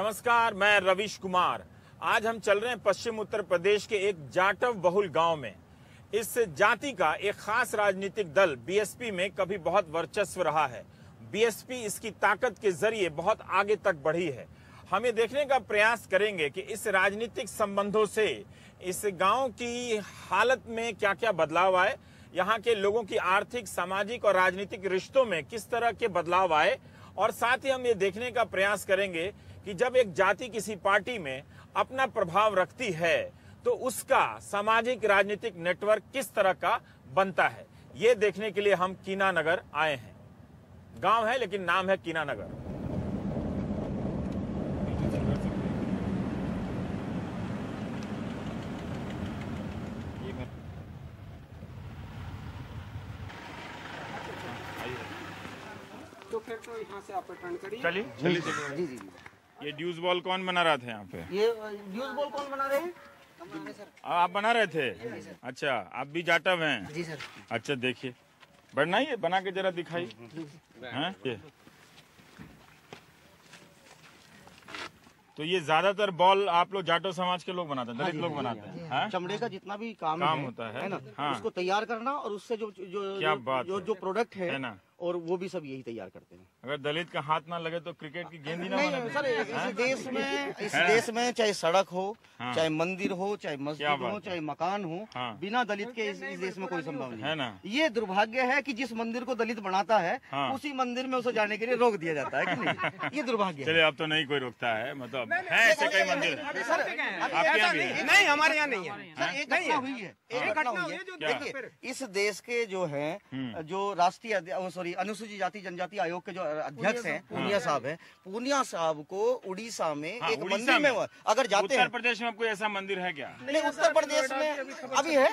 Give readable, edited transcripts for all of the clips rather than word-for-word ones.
नमस्कार, मैं रवीश कुमार। आज हम चल रहे हैं पश्चिम उत्तर प्रदेश के एक जाटव बहुल गांव में। इस जाति का एक खास राजनीतिक दल बीएसपी में कभी बहुत वर्चस्व रहा है। बीएसपी इसकी ताकत के जरिए बहुत आगे तक बढ़ी है। हम ये देखने का प्रयास करेंगे कि इस राजनीतिक संबंधों से इस गांव की हालत में क्या क्या बदलाव आए, यहाँ के लोगों की आर्थिक, सामाजिक और राजनीतिक रिश्तों में किस तरह के बदलाव आए, और साथ ही हम ये देखने का प्रयास करेंगे कि जब एक जाति किसी पार्टी में अपना प्रभाव रखती है तो उसका सामाजिक राजनीतिक नेटवर्क किस तरह का बनता है। ये देखने के लिए हम कीनानगर आए हैं। गांव है लेकिन नाम है कीनानगर। तो फिर तो यहाँ से आप टर्न करिए। चलिए जी जी जी। ये ड्यूज बॉल कौन बना रहा था यहाँ पे? ये ड्यूज बॉल कौन बना रहे हैं? आप बना रहे थे? अच्छा, आप भी जाटव हैं? जी सर। अच्छा, देखिए, बनाइए, बना के जरा दिखाइए। हैं? ये तो ये ज्यादातर बॉल आप लोग जाटव समाज के लोग बनाते हैं, दलित लोग बनाते हैं। हैं? चमड़े का जितना भी काम होता है ना, हाँ। उसको तैयार करना और उससे जो जो क्या बात जो, है। जो प्रोडक्ट है ना, और वो भी सब यही तैयार करते हैं। अगर दलित का हाथ ना लगे तो क्रिकेट की गेंद ही ना नहीं बने। सर, इस देश में चाहे सड़क हो, हाँ। चाहे मंदिर हो, चाहे मस्जिद बात हो, है। चाहे मकान हो, हाँ। बिना दलित के इस देश में कोई संभव नहीं है ना। ये दुर्भाग्य है कि जिस मंदिर को दलित बनाता है, हाँ। उसी मंदिर में उसे जाने के लिए रोक दिया जाता है कि नहीं? ये दुर्भाग्य चलिए, अब तो नहीं कोई रोकता है, मतलब है ऐसे कई मंदिर हैं। आपके यहाँ भी है? नहीं, हमारे यहाँ नहीं है। सर, एक घटना हुई है। एक घटना हुई है। देखिए, इस देश के जो है, जो राष्ट्रीय अनुसूचित जाति जनजाति आयोग के जो अध्यक्ष हैं, पूनिया साहब हैं, पूनिया साहब को उड़ीसा में हाँ, एक उड़ीसा मंदिर में अगर जाते उत्तर हैं, प्रदेश में कोई ऐसा मंदिर है क्या? नहीं उत्तर प्रदेश में अभी है,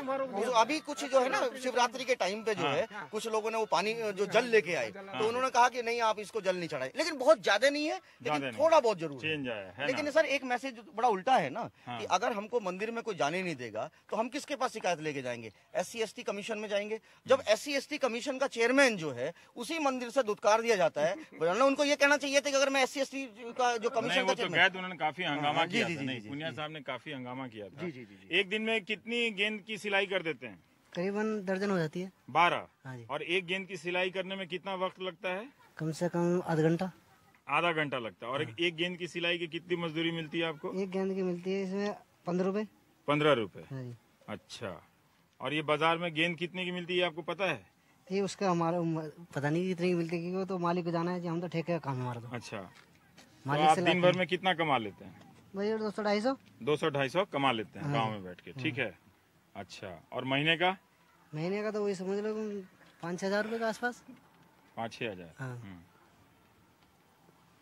अभी कुछ जो है ना, शिवरात्रि के टाइम पे जो है, कुछ लोगों ने वो पानी जो जल लेके आए, तो उन्होंने कहा कि नहीं, आप इसको जल नहीं चढ़ाए, लेकिन बहुत ज्यादा नहीं है, लेकिन थोड़ा बहुत जरूर चेंज आया है। लेकिन सर, एक मैसेज बड़ा उल्टा है ना, कि अगर हमको मंदिर में कोई जाने नहीं देगा तो हम किसके पास शिकायत लेके जाएंगे? SC/ST कमीशन में जाएंगे। जब SC/ST कमीशन का चेयरमैन जो है उसी मंदिर से दुत्कार दिया जाता है, वरना उनको ये कहना चाहिए था कि अगर मैं SC/ST का जो कमीशन का चेयरमैन, उन्होंने काफी हंगामा किया था। जी, पूनिया साहब ने काफी हंगामा किया था। जी। एक दिन में कितनी गेंद की सिलाई कर देते हैं? करीबन दर्जन हो जाती है। 12। हाँ जी। और एक गेंद की सिलाई करने में कितना वक्त लगता है? कम से कम आधा घंटा। आधा घंटा लगता है। और एक गेंद की सिलाई की कितनी मजदूरी मिलती है आपको? एक गेंद की मिलती है इसमें 15 रुपए। 15 रुपए। हाँ जी। अच्छा, और ये बाजार में गेंद कितने की मिलती है आपको पता है? ये उसका हमारा पता नहीं कितनी की मिलती है, क्योंकि वो तो मालिक को जाना है, हम तो ठेके का काम है हमारा। तो अच्छा, तो मालिक आप से दिन भर में कितना कमा लेते हैं? भाई 200-250। 200-250 कमा लेते हैं गांव में बैठ के, ठीक है। अच्छा, और महीने का? महीने का तो वही समझ लो 5-6 हजार रुपए के आसपास। 5-6 हजार। हाँ।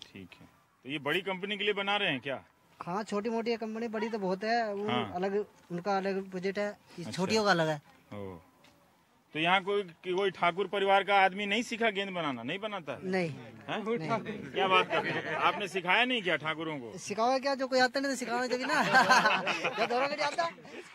ठीक है। तो ये बड़ी कंपनी के लिए बना रहे हैं क्या? हाँ, छोटी मोटी कंपनी, बड़ी तो बहुत है, वो हाँ। अलग, उनका अलग बजट है, अच्छा। छोटियों का अलग है। ओ, तो यहाँ कोई ठाकुर परिवार का आदमी नहीं सीखा गेंद बनाना? नहीं बनाता है? नहीं, हैं? क्या बात करते हैं? आपने सिखाया नहीं क्या ठाकुरों को? सिखाओ क्या? जो कोई आता नहीं तो सिखाओ जब ना। क्या दोनों नहीं आता?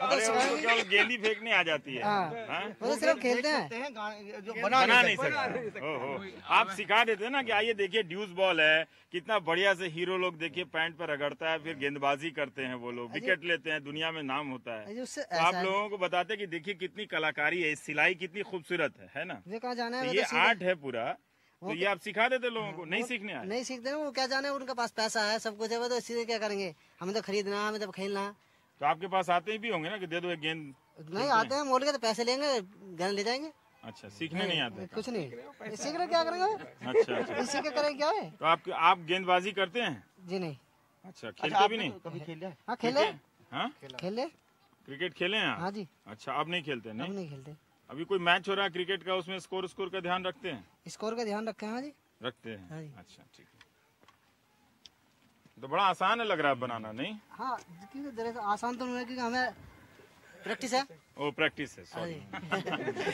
अरे उनको केवल गेंदी फेंकने आ जाती है। हाँ। हैं? वो तो सिर्फ खेलते हैं। जो बना नहीं सकते। ओहो, आप सिखा देते ना कि आइए देखिए, ड्यूज बॉल है, कितना बढ़िया से हीरो लोग देखिए पैंट पर रगड़ता है, फिर गेंदबाजी करते हैं वो लोग, विकेट लेते हैं, दुनिया में नाम होता है। उससे तो आप लोगों को बताते कि देखिए कितनी कलाकारी है, सिलाई कितनी खूबसूरत है ना? वे कहाँ जाना है? तो ये आर्ट है पूरा, तो ये आप सिखा देते लोगों को? नहीं सीखने आए? नहीं सीखते, वो क्या जाने, उनके पास पैसा है, सब कुछ है, वो तो सीधे क्या करेंगे? हमें तो खरीदना, हमें तो खेलना। तो आपके पास आते ही भी होंगे ना कि दे दो एक गेंद? नहीं आते हैं, मोल के तो पैसे लेंगे, गेंद ले जाएंगे। अच्छा, सीखने नहीं आते? कुछ नहीं सीख रहे, क्या करेंगे? अच्छा, इसी के करें क्या है? तो आप गेंदबाजी करते हैं? जी नहीं। अच्छा, खेलते भी नहीं? कभी खेल है? हाँ खेले, हाँ, खेले। क्रिकेट खेले हैं आप? हाँ जी। अच्छा, अब नहीं खेलते? अब नहीं, नहीं खेलते। अभी कोई मैच हो रहा है क्रिकेट का, उसमें स्कोर का ध्यान रखते हैं? स्कोर का ध्यान रखे हैं। हाँ जी, रखते हैं। हाँ जी। अच्छा, ठीक है। तो बड़ा आसान है लग रहा है बनाना, नहीं? हाँ, क्योंकि जरा सा आसान तो नहीं है, क्योंकि हमें प्रैक्टिस है। ओ, प्रैक्टिस है, हाँ सॉरी। जी।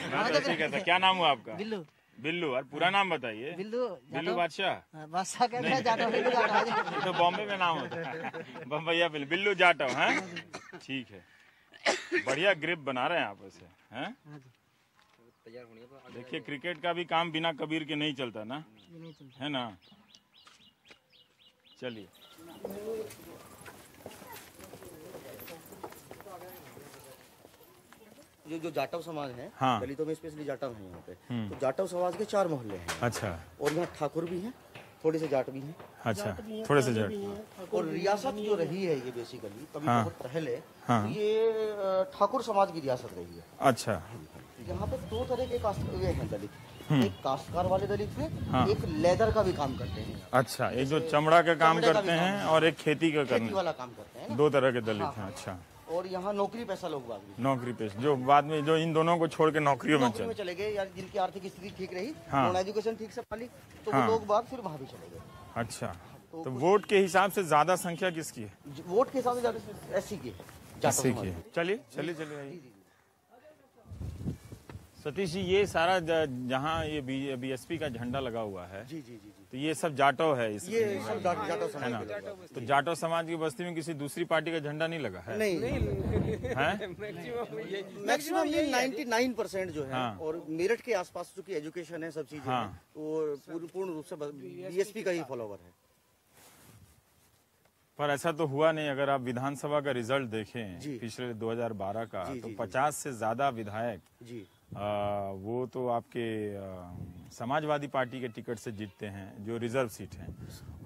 मैं तो ऐसे ही कहता। क्या नाम हुआ आपका? बिल्लू। बिल्लू, और पूरा नाम बताइए। बिल्लू बिल्लू बादशाह? बादशाह कहते हैं, जाटव बिल्लू जाटव। ये तो बॉम्बे में नाम होता है, बम्बैया बिल्लू जाटव है। ठीक है, बढ़िया ग्रिप बना रहे हैं आप ऐसे, हैं? देखिए, क्रिकेट का भी काम बिना कबीर के नहीं चलता ना, है ना? चलिए। जो जाटव समाज है, हाँ। दलितों में स्पेशली जाटव है यहाँ पे, तो जाटव समाज के 4 मोहल्ले हैं। अच्छा और यहाँ ठाकुर भी हैं, थोड़े से जाट भी हैं। अच्छा, थोड़े से जाट। और रियासत जो रही है ये बेसिकली कभी हाँ। बहुत पहले, हाँ। तो ये ठाकुर समाज की रियासत रही है। अच्छा यहाँ पे 2 तरह के कास्ट वे हैं दलित, एक काश्तकार वाले दलित हैं, हाँ। एक लेदर का भी काम करते हैं, अच्छा, एक जो चमड़ा का काम चमड़े का करते भी काम हैं है। और एक खेती का खेती करना, वाला काम करते हैं ना। 2 तरह के दलित हैं। अच्छा, और यहाँ नौकरी पैसा लोग बाग भी नौकरी पेश जो बाद में जो इन दोनों को छोड़ के नौकरियों में नौकरी में चले। चले गए, या जिनकी आर्थिक स्थिति ठीक रही, हाँ। उन्होंने एजुकेशन ठीक से पाली, तो हाँ। वो लोग बाग फिर वहाँ भी चले गए। अच्छा, तो वोट के हिसाब से ज्यादा संख्या किसकी है? वोट के हिसाब से ज्यादा एससी की है, जाटव किसी समाज की की। है? चलिए चलिए चलिए आइए। सतीश जी, ये सारा जहाँ ये बीएसपी का झंडा लगा हुआ है, जी जी जी तो ये सब जाटव है इसमें, ये सब जाटव है समाज ना? के लोग हैं। तो जाटव समाज की बस्ती में किसी दूसरी पार्टी का झंडा नहीं लगा है? नहीं हैं? मैक्सिमम ये 99% जो है, हाँ। और मेरठ के आसपास चूंकि एजुकेशन है, सब चीजें हाँ। हैं, तो पूर्ण रूप से बीएसपी का ही फॉलोवर है। पर ऐसा तो हुआ नहीं। अगर आप विधानसभा का रिजल्ट देखें जी। पिछले 2012 का, जी, तो जी, 50 से ज्यादा विधायक जी वो तो आपके समाजवादी पार्टी के टिकट से जीतते हैं, जो रिजर्व सीट है,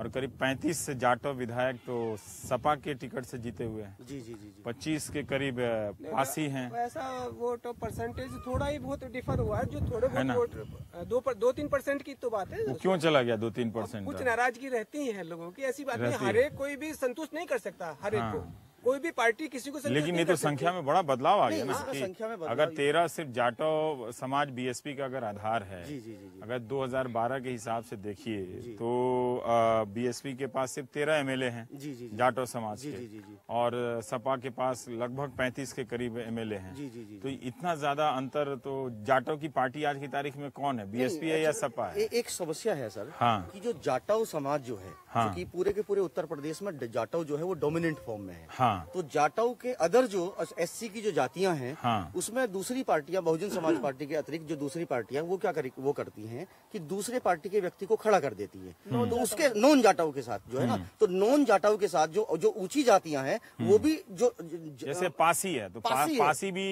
और करीब 35 से जाटव विधायक तो सपा के टिकट से जीते हुए हैं। जी जी जी जी 25 के करीब पासी हैं। वैसा वोट परसेंटेज थोड़ा ही बहुत डिफर हुआ है, जो थोड़े है ना? बहुत 2-3% की तो बात है। वो क्यों चला गया 2-3%? कुछ नाराजगी रहती है लोगों की, ऐसी बात नहीं। रहती हर है। एक कोई भी संतुष्ट नहीं कर सकता, हर एक हाँ। को कोई भी पार्टी किसी को संतुष्ट लेकिन नहीं ये तो कर सकती। संख्या में बड़ा बदलाव आ गया नहीं, ना इसमें संख्या में कि बदलाव अगर ये- 13 सिर्फ जाटव समाज बीएसपी का अगर आधार है, जी जी जी जी अगर 2012 के हिसाब से देखिए तो बीएसपी के पास सिर्फ 13 एमएलए हैं जी जी जी जाटव समाज जी के, जी जी जी और सपा के पास लगभग 35 के करीब एमएलए हैं। जी जी जी तो इतना ज्यादा अंतर, तो जाटव की पार्टी आज की तारीख में कौन है? बीएसपी है या सपा है? एक समस्या है सर, हाँ। कि जो जाटव समाज जो है, हाँ। क्योंकि पूरे के पूरे उत्तर प्रदेश में जाटव जो है वो डोमिनेंट फॉर्म में है। हाँ तो जाटव के अदर जो एससी की जो जातियां हैं, हाँ। उसमें दूसरी पार्टियां, बहुजन समाज पार्टी के अतिरिक्त जो दूसरी पार्टियां वो वो करती हैं कि दूसरे पार्टी के व्यक्ति को खड़ा कर देती हैं। तो उसके नॉन जाटव के साथ जो है ना, तो नॉन जाटव के साथ जो ऊंची जातियां हैं वो भी जैसे पासी है, तो पासी है। पासी भी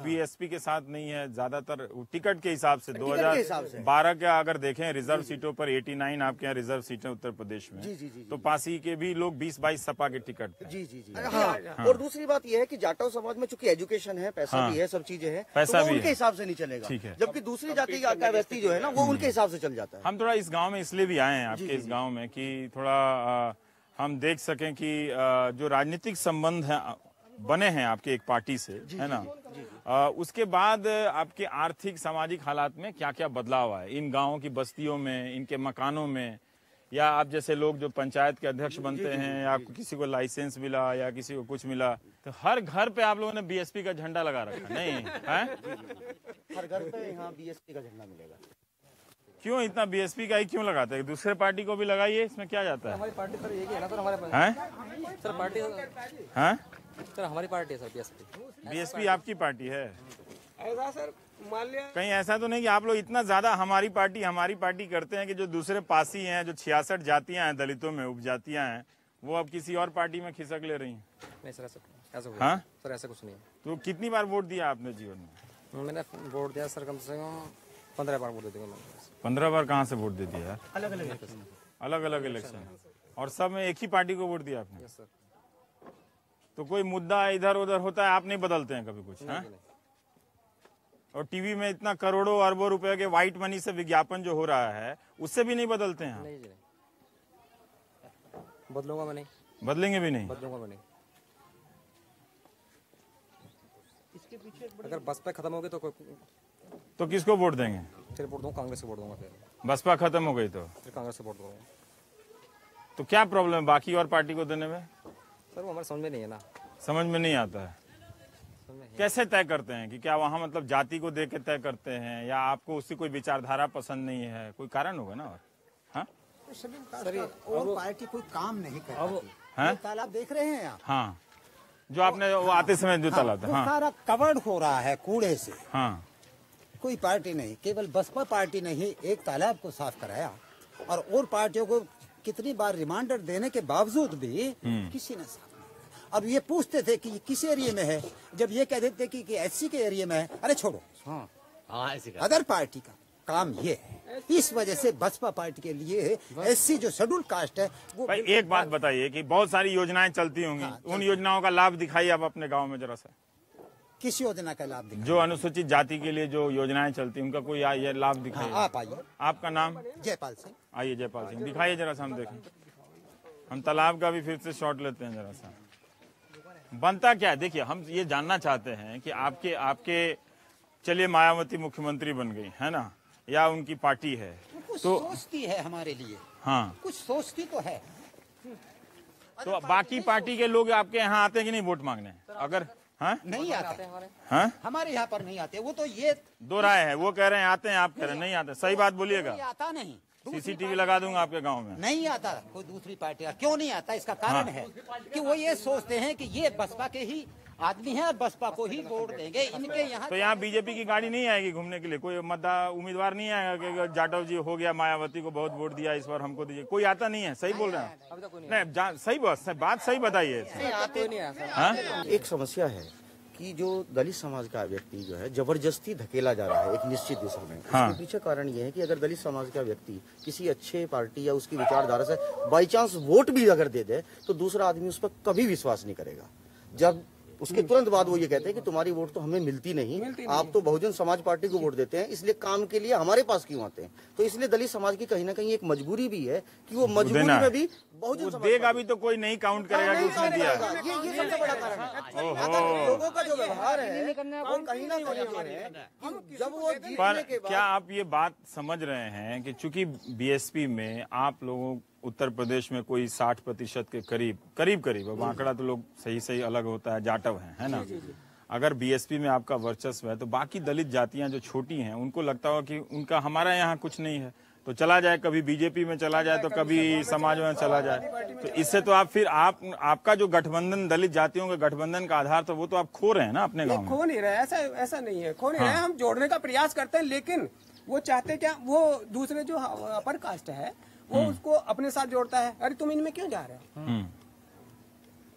बीएसपी के साथ नहीं है ज्यादातर, टिकट के हिसाब से। टिकट के हिसाब से। 2012 का अगर देखें रिजर्व सीटों पर 89 आपके यहाँ रिजर्व सीटें उत्तर प्रदेश में, जी, जी, जी, तो पासी के भी लोग 20-22 सपा के टिकट थे। जी जी जी हाँ। और दूसरी बात यह है कि जाटव समाज में चूंकि एजुकेशन है, पैसा हाँ। भी है, सब चीजें हैं, पैसा तो वो भी उनके है। हिसाब से नहीं चलेगा। ठीक है। जबकि दूसरी जाति का व्यक्ति जो है ना, वो उनके हिसाब से चल जाता है। हम थोड़ा इस गांव में इसलिए भी आए हैं आपके इस गांव में कि थोड़ा हम देख सकें कि जो राजनीतिक संबंध है बने हैं आपके एक पार्टी से, है ना, उसके बाद आपके आर्थिक सामाजिक हालात में क्या क्या बदलाव आए इन गांवों की बस्तियों में, इनके मकानों में, या आप जैसे लोग जो पंचायत के अध्यक्ष बनते हैं, या किसी को लाइसेंस मिला या किसी को कुछ मिला, तो हर घर पे आप लोगों ने बीएसपी का झंडा लगा रखा नहीं है? हर घर पे यहाँ बीएसपी का झंडा मिलेगा। क्यों इतना बीएसपी का ही क्यों लगाते हैं? दूसरे पार्टी को भी लगाइए, इसमें क्या जाता है? हमारी पार्टी सर एक ही है ना सर, हमारे हैं? सर पार्टी हैं? सर हमारी पार्टी है सर बीएसपी। बीएसपी आपकी पार्टी है? ऐसा सर मान लिया कहीं ऐसा तो नहीं कि आप लोग इतना ज्यादा हमारी पार्टी करते हैं कि जो दूसरे पासी हैं, जो 66 जातियां हैं दलितों में, उपजातियां हैं, वो अब किसी और पार्टी में खिसक ले रही हैं? नहीं सर ऐसा कुछ हाँ? सर ऐसा कुछ नहीं है। तो कितनी बार वोट दिया आपने जीवन में? मैंने वोट दिया सर कम से कम 15 बार वोट दे दिया मैंने। 15 बार कहाँ से वोट दे दिया यार? अलग अलग अलग अलग इलेक्शन, और सब में एक ही पार्टी को वोट दिया आपने? Yes sir. तो कोई मुद्दा इधर उधर होता है, आप नहीं बदलते हैं कभी कुछ? हैं? और टीवी में इतना करोड़ों अरबों रुपए के व्हाइट मनी से विज्ञापन जो हो रहा है, उससे भी नहीं बदलते हैं? नहीं जी नहीं, बदलूंगा मैं नहीं, बदलेंगे भी नहीं? बदलूंगा मैं नहीं। अगर बसपा खत्म हो गई तो किसको वोट देंगे? फिर वोट दूंगा कांग्रेस को वोट दूंगा, बसपा खत्म हो गई तो फिर कांग्रेस को वोट दूंगा। तो क्या प्रॉब्लम है बाकी और पार्टी को देने में? सर वो हमारे समझ में नहीं है ना, समझ में नहीं आता है। समझ में कैसे तय करते हैं कि क्या वहाँ मतलब जाति को देख के तय करते हैं, या आपको उसकी कोई विचारधारा पसंद नहीं है? कोई कारण होगा ना। और हाँ और पार्टी कोई काम नहीं कर रही। हैं? ये तालाब देख रहे हैं आप? हाँ, जो आपने वो आते समय जो तालाब था, वो हाँ सारा कवर्ड हो रहा है कूड़े से। हाँ, कोई पार्टी नहीं, केवल बसपा पार्टी ने ही एक तालाब को साफ कराया और पार्टियों को कितनी बार रिमांडर देने के बावजूद भी किसी ने साफ नहीं किया। अब ये पूछते थे कि किस एरिया में है, जब ये कह देते कि एससी के एरिया में है, अरे छोड़ो, अदर पार्टी का काम ये है। इस वजह से बसपा पार्टी के लिए एससी जो शेड्यूल कास्ट है वो। भाई एक बात बताइए कि बहुत सारी योजनाएं चलती होंगी, उन योजनाओं का लाभ दिखाइए आप अपने गांव में जरा सा। किस योजना का लाभ दिखाएं? जो अनुसूचित जाति के लिए जो योजनाएं चलती हैं उनका कोई ये लाभ दिखाइए। आप आइए। आपका नाम? जयपाल सिंह। आइए जयपाल सिंह, दिखाइए जरा सा, हम देखें। हम तालाब का भी फिर से शॉट लेते हैं जरा सा। बनता क्या है, देखिए हम ये जानना चाहते हैं कि आपके चलिए मायावती मुख्यमंत्री बन गई है ना, या उनकी पार्टी है कुछ तो सोचती है हमारे लिए, हाँ कुछ सोचती तो है। तो बाकी पार्टी के लोग आपके यहाँ आते हैं कि नहीं वोट मांगने? अगर हाँ नहीं आते हाँ, हमारे यहाँ पर नहीं आते। वो तो ये दो राय है, वो कह रहे हैं आते हैं, आप कह रहे हैं नहीं आते। सही बात बोलिएगा। आता नहीं, सीसीटीवी लगा दूंगा आपके गांव में। नहीं आता कोई दूसरी पार्टी का। क्यों नहीं आता? इसका कारण है कि वो ये सोचते हैं कि ये बसपा के ही आदमी है और बसपा को ही वोट देंगे। इनके यहाँ तो यहाँ बीजेपी की गाड़ी नहीं आएगी घूमने के लिए? कोई उम्मीदवार नहीं आएगा कि जाटव जी हो गया, मायावती को बहुत वोट दिया, इस बार हमको दीजिए? कोई आता नहीं है? सही बोल रहे हैं? नहीं, सही बात सही बताइए। एक समस्या है कि जो दलित समाज का व्यक्ति जो है जबरदस्ती धकेला जा रहा है एक निश्चित दिशा में। हाँ। इसके पीछे कारण ये है कि अगर दलित समाज का व्यक्ति किसी अच्छे पार्टी या उसकी विचारधारा से बाई चांस वोट भी अगर दे दे तो दूसरा आदमी उस पर कभी विश्वास नहीं करेगा। जब उसके तुरंत बाद वो ये कहते हैं कि तुम्हारी वोट तो हमें मिलती नहीं, आप तो बहुजन समाज पार्टी को वोट देते हैं, इसलिए काम के लिए हमारे पास क्यों आते हैं? तो इसलिए दलित समाज की कहीं ना कहीं एक मजबूरी भी है कि वो मजबूरी में भी बहुजन समाज देगा भी तो कोई नहीं काउंट करेगा कि उसने दिया। ये सबसे बड़ा कारण है। अगर लोगों का जो व्यवहार है वो कहीं ना कहीं जब वो पर क्या आप ये बात समझ रहे हैं कि चूंकि बीएसपी में आप लोगों उत्तर प्रदेश में कोई 60% के करीब अब आंकड़ा तो लोग सही अलग होता है, जाटव है ना। अगर बीएसपी में आपका वर्चस्व है तो बाकी दलित जातियां जो छोटी हैं उनको लगता होगा कि उनका हमारा यहाँ कुछ नहीं है, तो चला जाए, कभी बीजेपी में चला जाए तो कभी समाज में चला जाए। तो इससे तो आप फिर आपका जो गठबंधन दलित जातियों के गठबंधन का आधार तो वो तो आप खो रहे हैं ना अपने गाँव में। खो नहीं रहे, ऐसा नहीं है, खो नहीं रहे। हम जोड़ने का प्रयास करते हैं, लेकिन वो चाहते क्या, वो दूसरे जो अपर कास्ट है वो उसको अपने साथ जोड़ता है। अरे तुम इनमें क्यों जा रहे हो?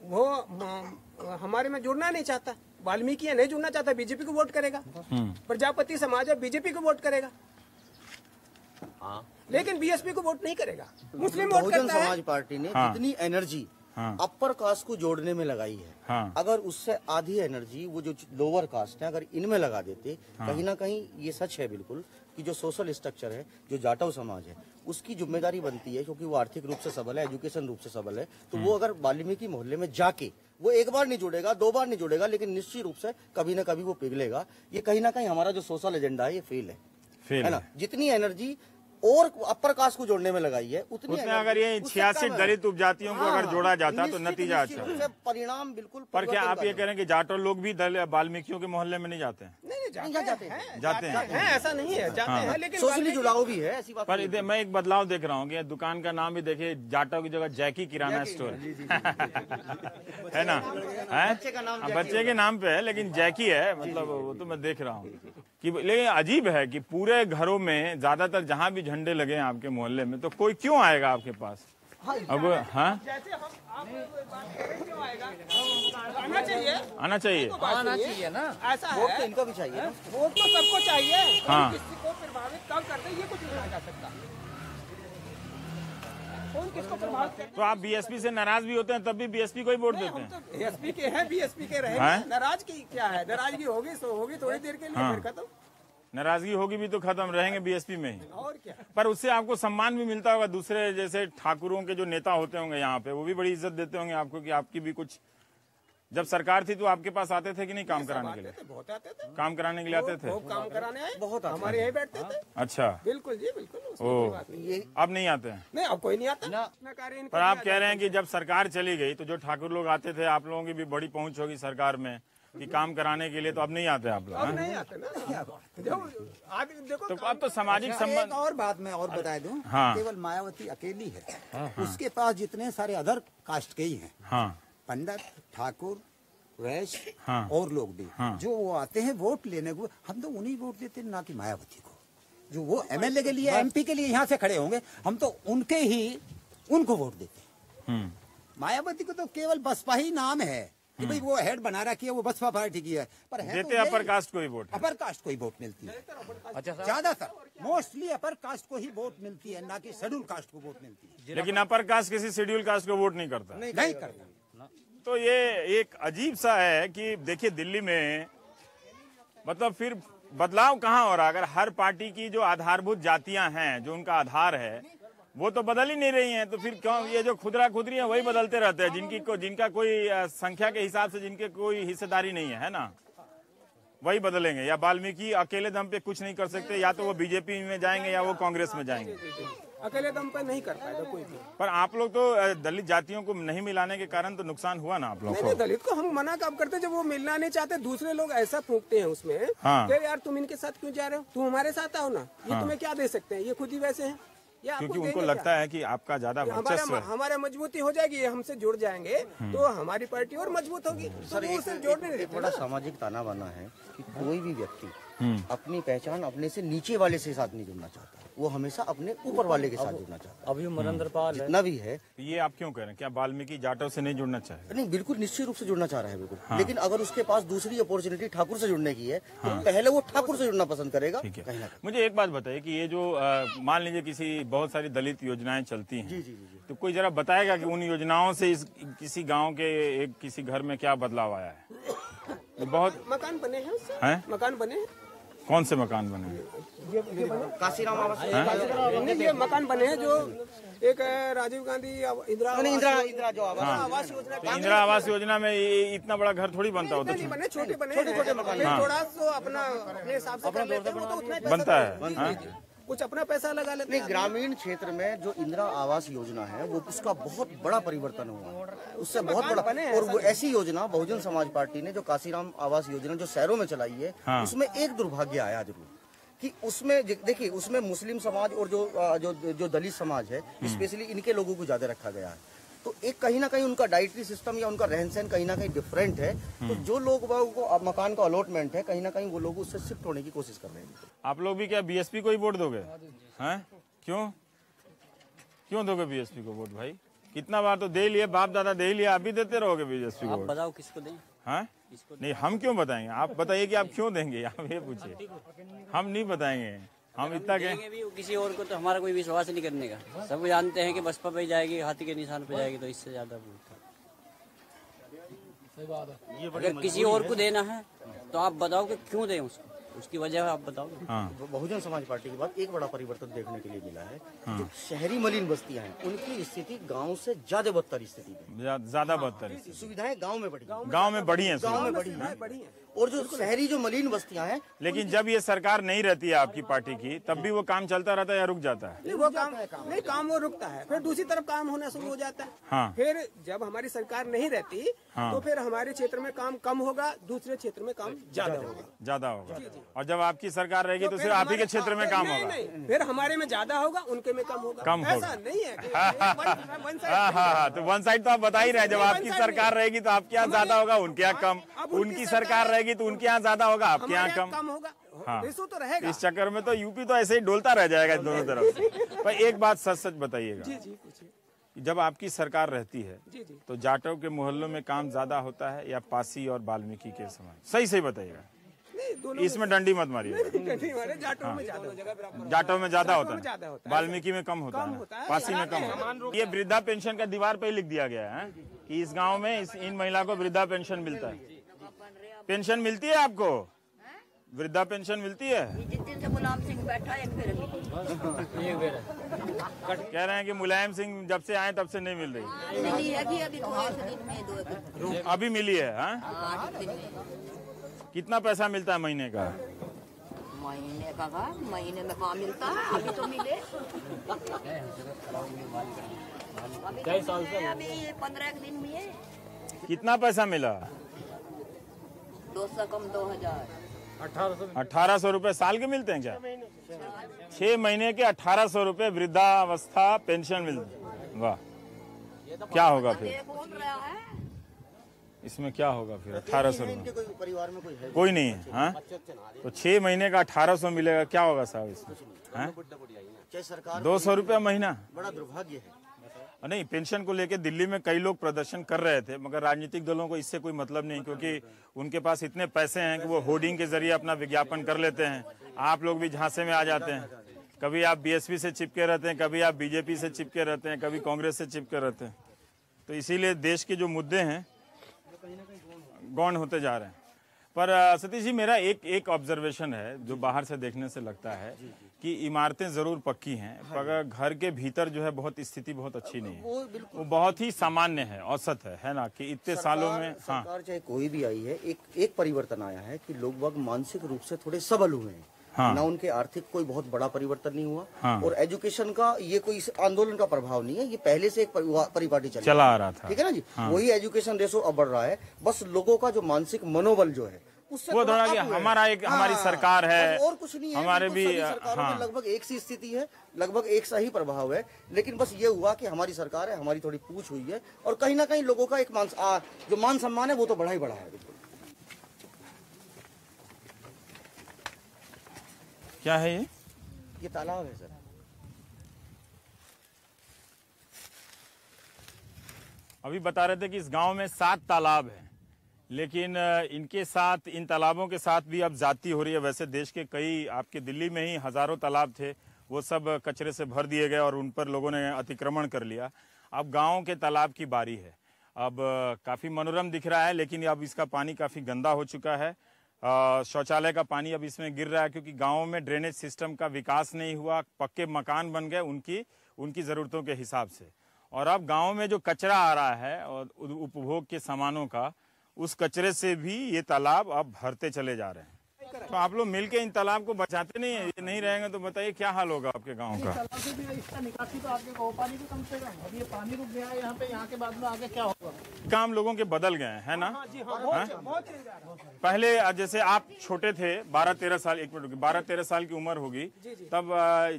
वो हमारे में जुड़ना नहीं चाहता। वाल्मीकि नहीं जुड़ना चाहता, बीजेपी को वोट करेगा। प्रजापति समाज है, बीजेपी को वोट करेगा, लेकिन बीएसपी को वोट नहीं करेगा। मुस्लिम वोट बहुजन करता है। समाज पार्टी ने जितनी एनर्जी अपर कास्ट को जोड़ने में लगाई है, अगर उससे आधी एनर्जी वो जो लोअर कास्ट है अगर इनमें लगा देते, कहीं ना कहीं ये सच है बिल्कुल कि जो सोशल स्ट्रक्चर है, जो जाटव समाज है, उसकी जिम्मेदारी बनती है, क्योंकि वो आर्थिक रूप से सबल है, एजुकेशन रूप से सबल है, तो वो अगर वाल्मीकि मोहल्ले में जाके वो एक बार नहीं जुड़ेगा, दो बार नहीं जुड़ेगा, लेकिन निश्चित रूप से कभी ना कभी वो पिघलेगा। ये कहीं ना कहीं हमारा जो सोशल एजेंडा है ये फेल है ना। जितनी एनर्जी और अपर कास्ट को जोड़ने में लगाई है उतनी अगर ये 86 दलित उपजातियों को अगर जोड़ा जाता तो नतीजा अच्छा है। परिणाम बिल्कुल। पर क्या आप ये कह रहे हैं कि जाटव लोग भी वाल्मीकियों के मोहल्ले में नहीं जाते हैं? नहीं जाते हैं, ऐसा नहीं है, जाते हैं, लेकिन सोशली जुड़ाव भी है, ऐसी बात। पर मैं एक बदलाव देख रहा हूँ कि दुकान का नाम भी देखिए, जाटव की जगह जैकी किराना स्टोर है ना, बच्चे के नाम पे है लेकिन जैकी है, मतलब वो तो मैं देख रहा हूँ कि। लेकिन अजीब है कि पूरे घरों में ज्यादातर जहाँ भी झंडे लगे हैं आपके मोहल्ले में, तो कोई क्यों आएगा आपके पास? अब हाँ, जैसे हम क्यों आएगा? आना चाहिए आना चाहिए ना। ऐसा वोट है, तो इनको भी चाहिए, वोट तो सबको चाहिए। हाँ। किसी को प्रभावित कब करते ये कुछ नहीं कहा जा सकता। कौन किसको प्रभावित करते? तो आप बीएसपी से नाराज भी होते हैं तब भी बीएसपी को ही वोट देते हैं? बीएसपी के हैं, बीएसपी के रहे। नाराज की क्या है? नाराजगी होगी सो होगी, थोड़ी देर के लिए, फिर खत्म। नाराजगी होगी भी तो खत्म, रहेंगे बीएसपी में ही। और क्या? पर उससे आपको सम्मान भी मिलता होगा, दूसरे जैसे ठाकुरों के जो नेता होते होंगे यहाँ पे, वो भी बड़ी इज्जत देते होंगे आपको कि आपकी भी कुछ। जब सरकार थी तो आपके पास आते थे कि नहीं काम कराने के लिए? बहुत आते थे, काम कराने के लिए आते थे? काम कराने आए, बहुत हमारे यहीं बैठते थे। अच्छा, बिल्कुल जी, बिल्कुल। ओह, अब नहीं आते हैं? नहीं, अब कोई नहीं आता। पर आप कह रहे हैं कि जब सरकार चली गई तो जो ठाकुर लोग आते थे, आप लोगों की भी बड़ी पहुंच होगी सरकार में कि काम कराने के लिए, तो अब नहीं आते आप लोग? अब नहीं आते ना। देखो, तो अब तो सामाजिक संबंध। और बात मैं और बता दूं, केवल मायावती अकेली है, उसके पास जितने सारे अदर कास्ट के ही हैं, पंडित, ठाकुर, वैश्य और लोग भी, जो वो आते हैं वोट लेने को, हम तो उन्हीं वोट देते ना कि मायावती को। जो वो एमएलए के लिए, एमपी के लिए यहाँ से खड़े होंगे, हम तो उनके ही उनको वोट देते हैं। मायावती को तो केवल बसपा ही नाम है कि भाई वो हेड बना रखी है, वो बसपा पार्टी की है, पर है देते अपर कास्ट को ही वोट, अपर कास्ट को ही वोट मिलती है। अच्छा, ज्यादातर मोस्टली अपर कास्ट को ही वोट मिलती है, ना कि शेड्यूल कास्ट को वोट मिलती है। लेकिन अपर कास्ट किसी शेड्यूल कास्ट को वोट नहीं करता। नहीं करता। तो ये एक अजीब सा है कि देखिए दिल्ली में मतलब फिर बदलाव कहाँ हो रहा है? अगर हर पार्टी की जो आधारभूत जातियां हैं, जो उनका आधार है, वो तो बदल ही नहीं रही हैं, तो फिर क्यों ये जो खुदरा खुदरी है वही बदलते रहते हैं, जिनका कोई संख्या के हिसाब से जिनके कोई हिस्सेदारी नहीं है ना, वही बदलेंगे। या वाल्मीकि अकेले दम पे कुछ नहीं कर सकते, या तो वो बीजेपी में जाएंगे या वो कांग्रेस में जाएंगे। अकेले दम पर नहीं कर पाएगा कोई भी। पर आप लोग तो दलित जातियों को नहीं मिलाने के कारण तो नुकसान हुआ ना आप लोग को। दलित को हम मना कब करते, जब वो मिलना नहीं चाहते, दूसरे लोग ऐसा फूंकते हैं उसमें कि यार तुम इनके साथ क्यों जा रहे हो, तुम हमारे साथ आओ ना, ये तुम्हें क्या दे सकते हैं, ये खुद ही वैसे हैं। क्योंकि उनको लगता है कि आपका ज्यादा वर्चस्व है, हमारा मजबूती हो जाएगी, ये हमसे जुड़ जाएंगे तो हमारी पार्टी और मजबूत होगी। सर तो उसे जोड़ने नहीं देते। बड़ा सामाजिक ताना बाना है कि कोई भी व्यक्ति अपनी पहचान अपने से नीचे वाले से साथ नहीं जुड़ना चाहता, वो हमेशा अपने ऊपर वाले के साथ जुड़ना चाहता है। अभी मरेंद्रपाल जितना भी है, ये आप क्यों कह रहे हैं? क्या वाल्मीकि जाटव से नहीं जुड़ना चाहे? नहीं, बिल्कुल निश्चित रूप से जुड़ना चाह रहा है, बिल्कुल। लेकिन अगर उसके पास दूसरी अपॉर्चुनिटी ठाकुर से जुड़ने की है तो पहले वो ठाकुर से जुड़ना पसंद करेगा। ठीक है, मुझे एक बात बताइए कि ये जो मान लीजिए किसी बहुत सारी दलित योजनाएं चलती हैं, तो कोई जरा बताएगा कि उन योजनाओं से किसी गाँव के किसी घर में क्या बदलाव आया है? बहुत मकान बने हैं, मकान बने हैं। कौन से मकान बने हैं? काशीराम आवास ये मकान बने हैं जो एक राजीव गांधी इंदिरा जो आवास योजना, तो इंदिरा आवास योजना में इतना बड़ा घर थोड़ी बनता होता है, बने छोटे मकान, थोड़ा सा अपना अपने हिसाब से कर लेते हैं, वो तो उतना ही पैसा बनता है, कुछ अपना पैसा लगा लेते नहीं। ग्रामीण क्षेत्र में जो इंदिरा आवास योजना है वो उसका बहुत बड़ा परिवर्तन हुआ, उससे बहुत बड़ा। और वो ऐसी योजना बहुजन समाज पार्टी ने जो काशीराम आवास योजना जो शहरों में चलाई है, उसमें एक दुर्भाग्य आया जरूर कि उसमें देखिए उसमें मुस्लिम समाज और जो दलित समाज है, स्पेशली इनके लोगों को ज्यादा रखा गया है। तो एक कहीं ना कहीं उनका डाइटरी सिस्टम या उनका रहन सहन कहीं ना कहीं डिफरेंट है। तो जो लोग को मकान का अलॉटमेंट है, कहीं ना कहीं वो लोग उससे शिफ्ट होने की कोशिश कर रहे हैं। आप लोग भी क्या बीएसपी को ही वोट दोगे? हैं? क्यों दोगे बीएसपी को वोट भाई? कितना बार तो दे लिए, बाप दादा दे लिया, आप भी देते रहोगे बीएसपी को? आप बताओ किसको दें? हाँ, नहीं हम क्यों बताएंगे, आप बताइए कि आप क्यों देंगे, आप ये पूछिए। हम नहीं बताएंगे, हम इतना कहेंगे भी किसी और को तो हमारा कोई विश्वास नहीं करने का। सब जानते हैं कि बसपा पे जाएगी, हाथी के निशान पे जाएगी, तो इससे ज्यादा अगर किसी और को देना है तो आप बताओ कि क्यों दें उसको, उसकी वजह आप बताओ। बहुजन समाज पार्टी के बाद एक बड़ा परिवर्तन देखने के लिए मिला है। जो शहरी मलिन बस्तियां हैं उनकी स्थिति गांव से ज्यादा बदतर स्थिति में, ज्यादा बदतर सुविधाएं गांव में बढ़ी हैं, गांव में बढ़ी है। और जो शहरी जो मलिन बस्तियां हैं, लेकिन जब ये सरकार नहीं रहती है आपकी पार्टी की, तब भी वो काम चलता रहता है या रुक जाता है? वो काम वो रुकता है, फिर दूसरी तरफ काम होना शुरू हो जाता है। हाँ। फिर जब हमारी सरकार नहीं रहती तो फिर हमारे क्षेत्र में काम कम होगा, दूसरे क्षेत्र में काम ज्यादा होगा। और जब आपकी सरकार रहेगी तो सिर्फ आप ही के क्षेत्र में काम होगा? नहीं, फिर हमारे में ज्यादा होगा, उनके में कम होगा। ऐसा नहीं है। हाँ, तो वन साइड तो आप बता ही रहे हैं। जब आपकी सरकार रहेगी तो आपके यहाँ ज्यादा होगा, उनके यहाँ कम। उनकी सरकार रहेगी तो उनके यहाँ ज्यादा होगा, आपके यहाँ कम होगा। हाँ, तो रहेगा। इस चक्कर में तो यूपी तो ऐसे ही डोलता रह जाएगा दोनों तरफ से। पर एक बात सच सच बताइएगा, जब आपकी सरकार रहती है तो जाटव के मोहल्लों में काम ज्यादा होता है या पासी और वाल्मीकि के समय? सही बताइएगा, इसमें डंडी मत मारिए। जाटव में ज्यादा होता है, वाल्मीकि में कम होता है, पासी में कम होता है। ये वृद्धा पेंशन का दीवार पे लिख दिया गया है कि इस गांव में इन महिला को वृद्धा पेंशन मिलता है। पेंशन मिलती है आपको? वृद्धा पेंशन मिलती है? जिस दिन से मुलायम सिंह बैठा है कह रहे हैं कि मुलायम सिंह जब से आए तब से नहीं मिल रही। मिली है कि अभी 2 दिन में अभी मिली है? हाँ, कितना पैसा मिलता है महीने का? महीने में कहाँ मिलता है, अभी तो मिले। अभी 15 दिन में है। कितना पैसा मिला? 200 कम 2000। 1800 रुपए साल के मिलते हैं क्या? 6 महीने के 1800 रुपए वृद्धावस्था पेंशन मिलती है। वाह, क्या होगा फिर इसमें? क्या होगा फिर 1800 रुपए? परिवार में कोई नहीं है। हाँ, तो 6 महीने का 1800 मिलेगा, क्या होगा साहब इसमें? 200 रुपया महीना। बड़ा दुर्भाग्य है। नहीं, पेंशन को लेकर दिल्ली में कई लोग प्रदर्शन कर रहे थे, मगर राजनीतिक दलों को इससे कोई मतलब नहीं, क्योंकि उनके पास इतने पैसे हैं कि वो होर्डिंग के जरिए अपना विज्ञापन कर लेते हैं। आप लोग भी झांसे में आ जाते हैं, कभी आप बीएसपी से चिपके रहते हैं, कभी आप बीजेपी से चिपके रहते हैं, कभी कांग्रेस से चिपके रहते हैं। तो इसीलिए देश के जो मुद्दे हैं गौण होते जा रहे हैं। पर सतीश जी, मेरा एक ऑब्जर्वेशन है जो बाहर से देखने से लगता है कि इमारतें जरूर पक्की हैं, पर घर के भीतर जो है बहुत स्थिति बहुत अच्छी नहीं है, वो बहुत ही सामान्य है, औसत है ना, कि इतने सालों में सरकार चाहे कोई भी आई है, एक परिवर्तन आया है कि लोग बाग मानसिक रूप से थोड़े सबल हुए हैं। ना उनके आर्थिक कोई बहुत बड़ा परिवर्तन नहीं हुआ, और एजुकेशन का ये कोई आंदोलन का प्रभाव नहीं है, ये पहले से एक परिपाटी चला आ रहा था, ठीक है ना जी। वही एजुकेशन रेशो अब बढ़ रहा है, बस लोगों का जो मानसिक मनोबल जो है उससे वो थोड़ा कि हमारी सरकार है, और कुछ नहीं है, हमारे भी सरकारों में लगभग एक सी स्थिति है, लगभग एक सा ही प्रभाव है, लेकिन बस ये हुआ कि हमारी सरकार है, हमारी थोड़ी पूछ हुई है, और कहीं ना कहीं लोगों का एक जो मान सम्मान है वो तो बढ़ा ही बढ़ा है। बिल्कुल। क्या है ये तालाब है सर। अभी बता रहे थे कि इस गांव में 7 तालाब हैं, लेकिन इनके साथ, इन तालाबों के साथ भी अब जाती हो रही है। वैसे देश के कई, आपके दिल्ली में ही हजारों तालाब थे, वो सब कचरे से भर दिए गए और उन पर लोगों ने अतिक्रमण कर लिया। अब गाँव के तालाब की बारी है। अब काफ़ी मनोरम दिख रहा है, लेकिन अब इसका पानी काफ़ी गंदा हो चुका है। शौचालय का पानी अब इसमें गिर रहा है, क्योंकि गाँव में ड्रेनेज सिस्टम का विकास नहीं हुआ, पक्के मकान बन गए उनकी ज़रूरतों के हिसाब से। और अब गाँव में जो कचरा आ रहा है और उपभोग के सामानों का, उस कचरे से भी ये तालाब अब भरते चले जा रहे हैं। तो आप लोग मिलके इन तालाब को बचाते नहीं है? ये नहीं रहेंगे तो बताइए क्या हाल होगा आपके गांव का? तालाब से भी इसका निकासी तो आगे हो पानी भी कम से कम। अब ये पानी रुक गया है यहाँ पे, यहाँ के बाद में आगे क्या होगा? काम लोगों के बदल गए हैं, है ना? बहुत पहले जैसे आप छोटे थे, 12-13 साल, 12-13 साल की उम्र होगी, तब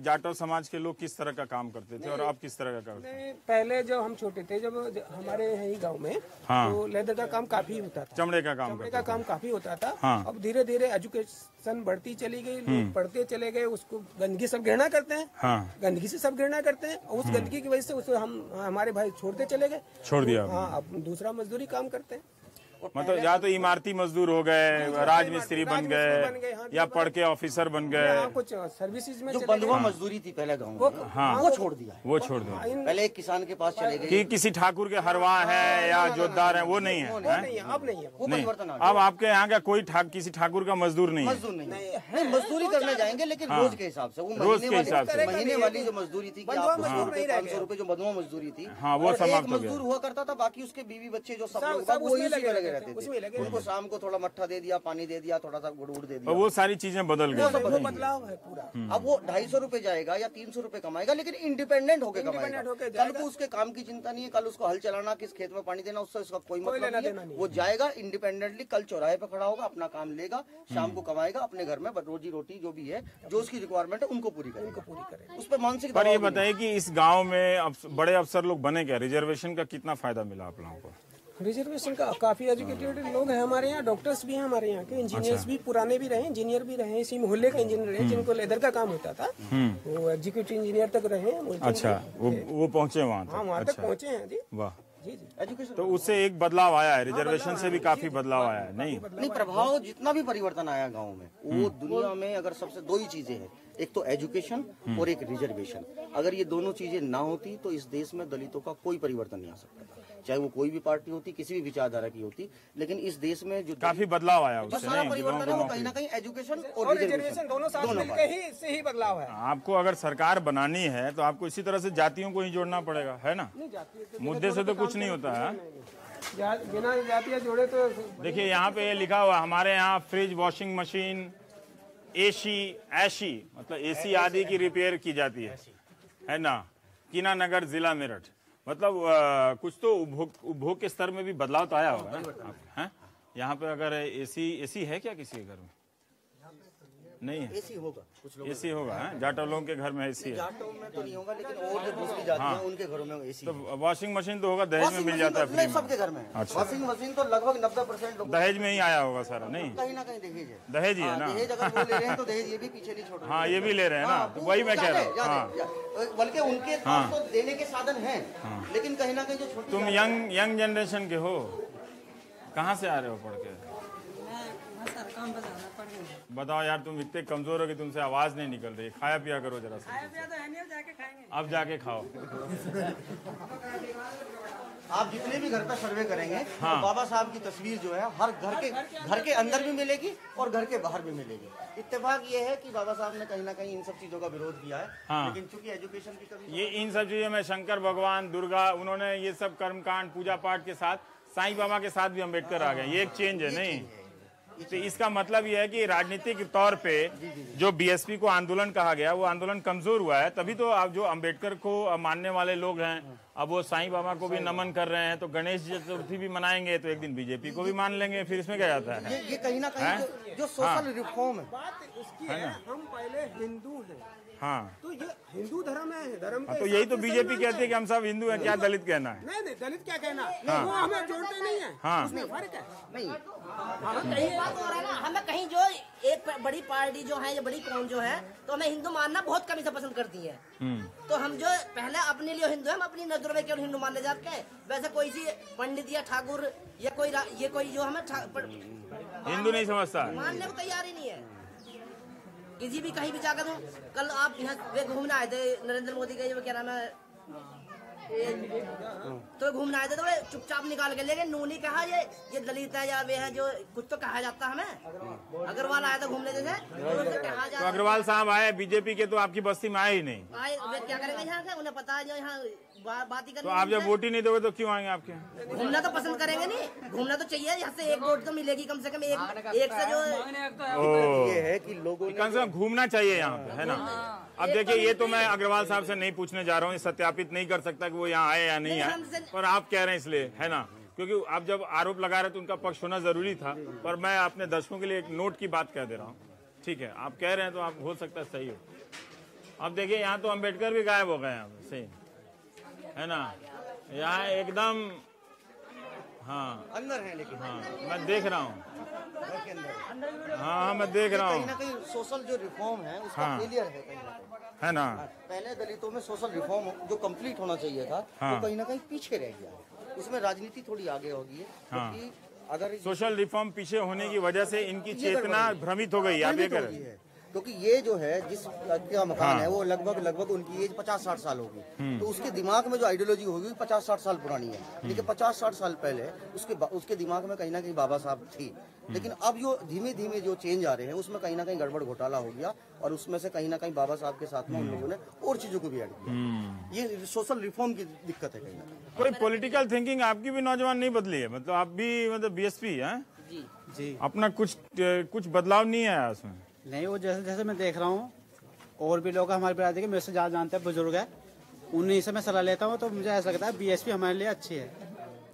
जाटव समाज के लोग किस तरह का काम करते थे और अब किस तरह का करते हैं? पहले जब हम छोटे थे, जब हमारे यही गाँव में तो लेदर का काम काफी होता था, चमड़े का काम काफी होता था। अब धीरे धीरे एजुकेशन बढ़ती चली गई, लोग पढ़ते चले गए, उसको गंदगी सब घृणा करते हैं, गंदगी से सब घृणा करते हैं, और उस गंदगी की वजह से उसको हमारे भाई छोड़ते चले गए, छोड़ दिया। हाँ, अब दूसरा मजदूरी काम करते हैं। मतलब या तो इमारती मजदूर हो गए, राजमिस्त्री बन गए, या पढ़ के ऑफिसर बन गए। कुछ सर्विसेज में जो बंधुआ मजदूरी थी पहले गाँव में, वो छोड़ दिया, वो छोड़ दिया। पहले एक किसान के पास चले गए कि किसी ठाकुर के हरवा है या जोतदार है, वो नहीं है, अब नहीं है, वो परिवर्तन आ अब आपके यहाँ का कोई किसी ठाकुर का मजदूर नहीं है। नहीं, मजदूरी करने जाएंगे, लेकिन रोज के हिसाब से, वो रोज के हिसाब से, महीने वाली जो मजदूरी थी, 500 रुपए जो बंधुआ मजदूरी थी, वो समाप्त हो गया। मजदूर हुआ करता था, बाकी उसके बीवी बच्चे जो सब लोग वो इसी में लगे रहते थे। उनको शाम को थोड़ा मट्ठा दे दिया, पानी दे दिया, थोड़ा सा गुड़ दे दिया, वो सारी चीजें बदल गई। वो बदलाव है पूरा। अब वो 250 रुपए जाएगा या 300 रुपए कमाएगा, लेकिन इंडिपेंडेंट होके कमाएगा। कल को उसके काम की चिंता नहीं है, कल उसको हल चलाना, किस खेत में पानी देना, उससे उसका कोई मतलब नहीं है। वो जाएगा इंडिपेंडेंटली, कल चौराहे पे खड़ा होगा, अपना काम लेगा, शाम को कमाएगा, अपने घर में रोजी रोटी जो भी है, जो उसकी रिक्वायरमेंट है उनको पूरी करेगा। उस पर मानसिक। पर ये बताइए कि इस गाँव में बड़े अफसर लोग बने क्या? रिजर्वेशन का कितना फायदा मिला आप लोगों को? रिजर्वेशन का काफी एजुकेटेड लोग हैं हमारे यहाँ, डॉक्टर्स भी हैं हमारे यहाँ के, इंजीनियर्स भी पुराने भी रहे, इंजीनियर भी रहे, इसी मोहल्ले का इंजीनियर रहे, जिनको लेदर का काम होता था, वो एग्जीक्यूटिव इंजीनियर तक रहे। अच्छा, वो पहुँचे वहाँ तक? हाँ, वहाँ तक पहुँचे हैं जी। वाह, जी। एजुकेशन तो उससे एक बदलाव आया है, रिजर्वेशन से भी काफी बदलाव आया है। नहीं, प्रभाव जितना भी परिवर्तन आया गांव में, वो दुनिया में अगर सबसे 2 ही चीजें हैं, एक तो एजुकेशन और एक रिजर्वेशन। अगर ये दोनों चीजें ना होती तो इस देश में दलितों का कोई परिवर्तन नहीं आ सकता था, चाहे वो कोई भी पार्टी होती, किसी भी विचारधारा की होती। लेकिन इस देश में जो काफी बदलाव आया, जो सारा परिवर्तन है वो कहीं ना कहीं एजुकेशन और रिजर्वेशन दोनों साथ मिलकर ही से ही बदलाव है। आपको अगर सरकार बनानी है तो आपको इसी तरह से जातियों को ही जोड़ना पड़ेगा, है ना? मुद्दे से तो कुछ नहीं होता है। बिना जातियां जोड़े तो देखिए, यहाँ पे ये लिखा हुआ, हमारे यहाँ फ्रिज, वॉशिंग मशीन, एसी मतलब एसी आदि की रिपेयर की जाती है ना? कीना नगर, जिला मेरठ। मतलब कुछ तो उपभोग के स्तर में भी बदलाव तो आया होगा ना? यहाँ पे अगर एसी है क्या किसी के घर में? नहीं है, एसी होगा कुछ लोग, एसी होगा। जाटव लोगों के घर में एसी है, जाटों में तो नहीं होगा, लेकिन और जो दूसरी जाति है उनके घरों में एसी। तो वॉशिंग मशीन तो होगा, दहेज में मिल जाता है फ्री में। सबके घर में अच्छा। वॉशिंग मशीन तो लगभग 90% लोग दहेज में ही आया होगा सारा, नहीं कहीं ना कहीं दहेज है। दहेज ही है ना। दहेज अगर वो ले रहे हैं तो दहेज ये भी पीछे नहीं छोड़ रहे। हाँ, ये भी ले रहे हैं ना, तो वही मैं कह रहा हूँ। हाँ, बल्कि उनके पास तो देने के साधन हैं, लेकिन कहीं ना कहीं जो छोटी तुम यंग जनरेशन के हो, कहाँ से आ रहे हो पढ़ के? बताओ यार, तुम इतने कमजोर हो कि तुमसे आवाज नहीं निकल रही। खाया पिया करो जरा सा। अब जाके खाओ। आप जितने भी घर का सर्वे करेंगे तो बाबा साहब की तस्वीर जो है हर घर के अंदर भी मिलेगी और घर के बाहर भी मिलेगी। इत्तेफाक ये है कि बाबा साहब ने कहीं ना कहीं इन सब चीजों का विरोध किया है, लेकिन चूंकि एजुकेशन की कमी, ये इन सब चीजों में शंकर भगवान, दुर्गा, उन्होंने ये सब कर्मकांड पूजा पाठ के साथ साईं बाबा के साथ भी अम्बेडकर आ गए। ये एक चेंज है नहीं? तो इसका मतलब यह है कि राजनीतिक तौर पे जो बीएसपी को आंदोलन कहा गया, वो आंदोलन कमजोर हुआ है। तभी तो आप जो अम्बेडकर को मानने वाले लोग हैं, अब वो साईं बाबा को भी नमन कर रहे हैं, तो गणेश चतुर्थी भी मनाएंगे, तो एक दिन बीजेपी को भी मान लेंगे। फिर इसमें क्या जाता है? ये कहीं ना कहीं जो सोशल रिफॉर्म है, बात उसकी है, हम पहले हिंदू हैं। हाँ, तो ये हिंदू धर्म है, धर्म तो यही तो बीजेपी कहती है कि हम सब हिंदू हैं, क्या दलित कहना है? नहीं, दलित क्या कहना, वो हमें जोड़ते नहीं है। हाँ, उसमें फर्क है। नहीं कहीं बात हो रहा है ना, हमें कहीं जो एक बड़ी पार्टी जो है, ये बड़ी कौम जो है, तो हमें हिंदू मानना बहुत कमी से पसंद करती है। तो हम जो पहले अपने लिए हिंदू है, हम अपनी नजरों में केवल हिंदू मानने जाते हैं। वैसे कोई सी पंडित या ठाकुर या कोई जो हमें हिंदू नहीं समझता, मानने को तैयार ही नहीं है। किसी भी कहीं भी जाकर तुम, कल आप यहाँ घूमने आए थे, नरेंद्र मोदी का ये क्या नाम है, तो घूमने आए थे, तो चुपचाप निकाल के लेके नूनी कहा ये दलित है या वे है, जो कुछ तो कहा जाता है हमें। अग्रवाल आया था घूमने जैसे, तो कहा तो जाता, अग्रवाल साहब आए बीजेपी के, तो आपकी बस्ती में आए ही नहीं। आए वे क्या करेंगे यहाँ से, उन्हें पता है जो यहाँ बात ही तो करनी। आप जब वोट ही नहीं दोगे तो क्यों आएंगे आपके? घूमना तो पसंद करेंगे नहीं, घूमना तो चाहिए, यहाँ से एक वोट तो मिलेगी कम से कम, एक से जो ये है कि लोगों कम से कम घूमना चाहिए यहाँ पे, है ना? अब देखिए, ये तो मैं अग्रवाल साहब से नहीं पूछने जा रहा हूँ, ये सत्यापित नहीं कर सकता कि वो यहाँ आए या नहीं आए, पर आप कह रहे हैं इसलिए, है ना? क्योंकि आप जब आरोप लगा रहे तो उनका पक्ष होना जरूरी था, पर मैं अपने दर्शकों के लिए एक नोट की बात कह दे रहा हूँ। ठीक है, आप कह रहे हैं तो आप हो सकता है सही हो। अब देखिए, यहाँ तो अम्बेडकर भी गायब हो गए यहाँ पे, सही है ना? यहाँ एकदम, हाँ अंदर है, लेकिन हाँ मैं देख रहा हूँ, घर के अंदर हाँ मैं देख रहा कहीं हूँ, ना कहीं सोशल जो रिफॉर्म है उसका फेलियर है कहीं ना कहीं, है ना? पहले दलितों में सोशल रिफॉर्म जो कंप्लीट होना चाहिए था, वो कहीं ना कहीं पीछे रह गया है। उसमें राजनीति थोड़ी आगे होगी है, क्योंकि अगर सोशल रिफॉर्म पीछे होने की वजह से इनकी चेतना भ्रमित हो गई। आप ये कह रहे हैं? क्योंकि ये जो है जिस का मकान है वो लगभग उनकी एज 50-60 साल होगी, तो उसके दिमाग में जो आइडियोलॉजी होगी 50-60 साल पुरानी है। लेकिन 50-60 साल पहले उसके दिमाग में कहीं ना कहीं बाबा साहब थी, लेकिन अब जो धीमे धीमे जो चेंज आ रहे हैं उसमें कहीं ना कहीं गड़बड़ घोटाला हो गया, और उसमें से कहीं ना कहीं बाबा साहब के साथ में उन लोगों ने और चीजों को भी ऐड किया। ये सोशल रिफॉर्म की दिक्कत है कहीं ना कहीं। कोई पॉलिटिकल थिंकिंग आपकी भी नौजवान नहीं बदली है? मतलब आप भी मतलब बीएसपी है जी, अपना कुछ बदलाव नहीं आया उसमें? नहीं, वो जैसे जैसे मैं देख रहा हूँ, और भी लोग हमारे बिरादरी के मेरे से ज़्यादा जानते हैं, बुजुर्ग है, उन्हीं से मैं सलाह लेता हूँ, तो मुझे ऐसा लगता है बीएसपी हमारे लिए अच्छी है।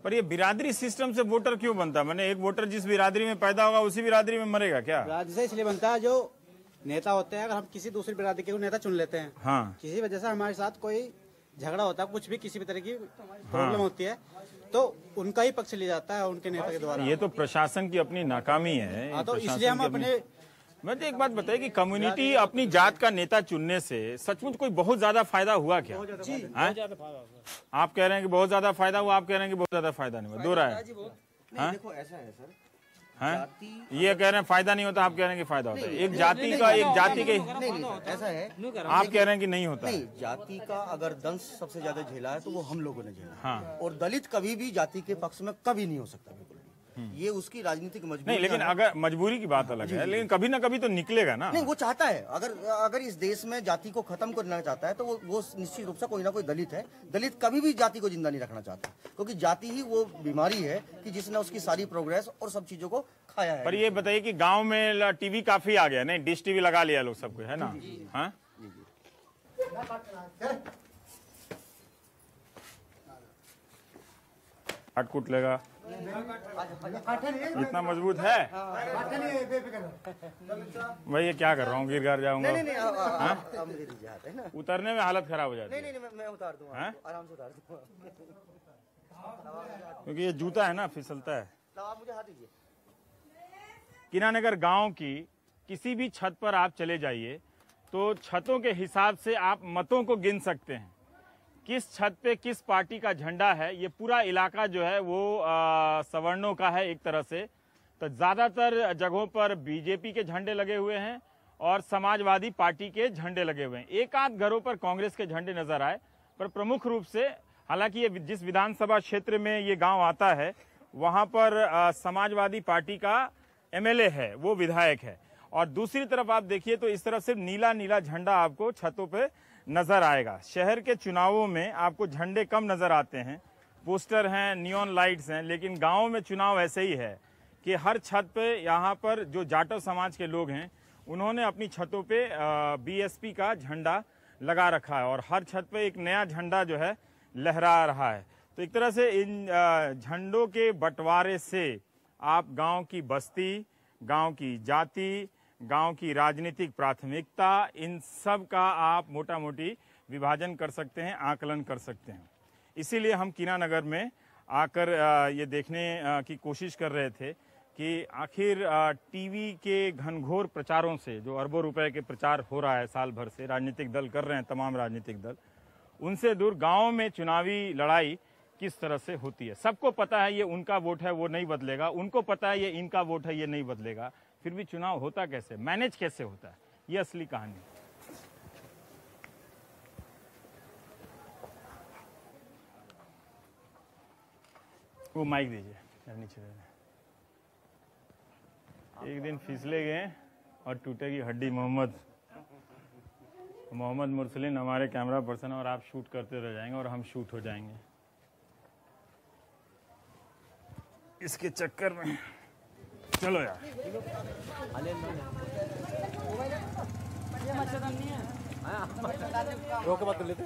पर ये बिरादरी सिस्टम से वोटर क्यों बनता है? मैंने एक वोटर जिस बिरादरी में पैदा होगा उसी बिरादरी में मरेगा क्या? बिरादरी से इसलिए बनता है, जो नेता होते हैं, अगर हम किसी दूसरी बिरादरी के नेता चुन लेते हैं, हाँ, किसी वजह से हमारे साथ कोई झगड़ा होता है, कुछ भी किसी भी तरह की प्रॉब्लम होती है, तो उनका ही पक्ष लिया जाता है उनके नेता के द्वारा। ये तो प्रशासन की अपनी नाकामी है। तो इसलिए हम अपने, मैं तो एक बात बताइए कि कम्युनिटी अपनी जात का नेता चुनने से सचमुच कोई बहुत ज्यादा फायदा हुआ क्या? आप कह रहे हैं कि बहुत ज्यादा फायदा हुआ, आप कह रहे हैं कि बहुत ज्यादा फायदा नहीं हुआ, दो राय है। देखो ऐसा है सर, ये कह रहे हैं फायदा नहीं होता, आप कह रहे हैं कि फायदा होता है। एक जाति का नहीं ऐसा है, आप कह रहे हैं कि नहीं होता। नहीं, जाति का अगर दंश सबसे ज्यादा झेला है तो वो हम लोगों ने झेला। हाँ, और दलित कभी भी जाति के पक्ष में कभी नहीं हो सकता, बिल्कुल भी। ये उसकी राजनीतिक मजबूरी नहीं, लेकिन अगर मजबूरी की बात अलग है, लेकिन कभी ना कभी तो निकलेगा ना। नहीं, वो चाहता है, अगर इस देश में जाति को खत्म करना चाहता है तो वो निश्चित रूप से कोई ना कोई दलित है। दलित कभी भी जाति को जिंदा नहीं रखना चाहता, क्योंकि जाति ही वो बीमारी है कि जिसने उसकी सारी प्रोग्रेस और सब चीजों को खाया है। पर ये बताइए कि गांव में टीवी काफी आ गया, नहीं डिश टीवी लगा लिया लोग सबको, है ना? हाँ, हट कुट लेगा इतना मजबूत है भाई, ये क्या कर रहा हूँ, गिर गिर जाऊंगा। उतरने में हालत खराब हो जाती है। नहीं, मैं उतार दूंगा, आराम से उतार दूंगा, क्योंकि ये जूता है ना, फिसलता है। आप मुझे हाथ दीजिए। कीनानगर गांव की किसी भी छत पर आप चले जाइए तो छतों के हिसाब से आप मतों को गिन सकते हैं, किस छत पे किस पार्टी का झंडा है। ये पूरा इलाका जो है वो सवर्णों का है एक तरह से। तो ज्यादातर जगहों पर बीजेपी के झंडे लगे हुए हैं और समाजवादी पार्टी के झंडे लगे हुए हैं। एक आध घरों पर कांग्रेस के झंडे नजर आए, पर प्रमुख रूप से, हालांकि ये जिस विधानसभा क्षेत्र में ये गांव आता है वहां पर समाजवादी पार्टी का एमएलए है, वो विधायक है। और दूसरी तरफ आप देखिए तो इस तरफ सिर्फ नीला नीला झंडा आपको छतों पे नजर आएगा। शहर के चुनावों में आपको झंडे कम नजर आते हैं, पोस्टर हैं, नियॉन लाइट्स हैं, लेकिन गांव में चुनाव ऐसे ही है कि हर छत पे यहाँ पर जो जाटव समाज के लोग हैं उन्होंने अपनी छतों पे बीएसपी का झंडा लगा रखा है और हर छत पे एक नया झंडा जो है लहरा रहा है। तो एक तरह से इन झंडों के बंटवारे से आप गांव की बस्ती, गांव की जाति, गांव की राजनीतिक प्राथमिकता, इन सब का आप मोटा मोटी विभाजन कर सकते हैं, आकलन कर सकते हैं। इसीलिए हम कीनानगर में आकर ये देखने की कोशिश कर रहे थे कि आखिर टीवी के घनघोर प्रचारों से, जो अरबों रुपए के प्रचार हो रहा है साल भर से, राजनीतिक दल कर रहे हैं, तमाम राजनीतिक दल, उनसे दूर गाँव में चुनावी लड़ाई किस तरह से होती है। सबको पता है ये उनका वोट है, वो नहीं बदलेगा, उनको पता है ये इनका वोट है, ये नहीं बदलेगा, फिर भी चुनाव होता कैसे, मैनेज कैसे होता है, ये असली कहानी। वो माइक दीजिए, नीचे दे। एक दिन फिसले गए और टूटेगी हड्डी। मोहम्मद मुरसलिन हमारे कैमरा पर्सन, और आप शूट करते रह जाएंगे और हम शूट हो जाएंगे इसके चक्कर में। चलो यार, रोक के बात कर लेते।